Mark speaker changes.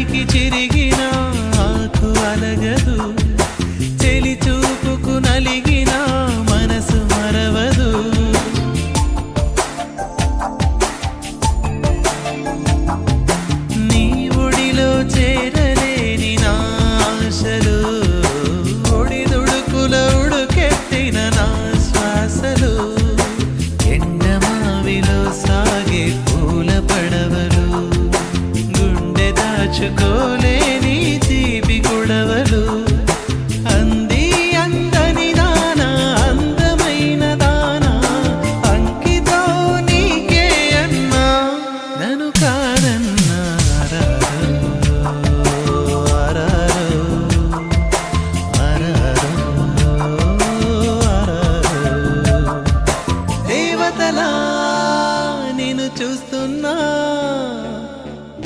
Speaker 1: చలికి చిరిగిన ఆకు అలగదు, చెలి చూపుకు నలిగిన మనసు మరవదు. నీ ఒడిలో చేరలేని నా ఆశలు, ఒడిదుడుకుల ఉడుకెత్తిన నా శ్వాసలు, ఎండమావిలో సాగే పూల పడవలు, గుండె దాచుకోలే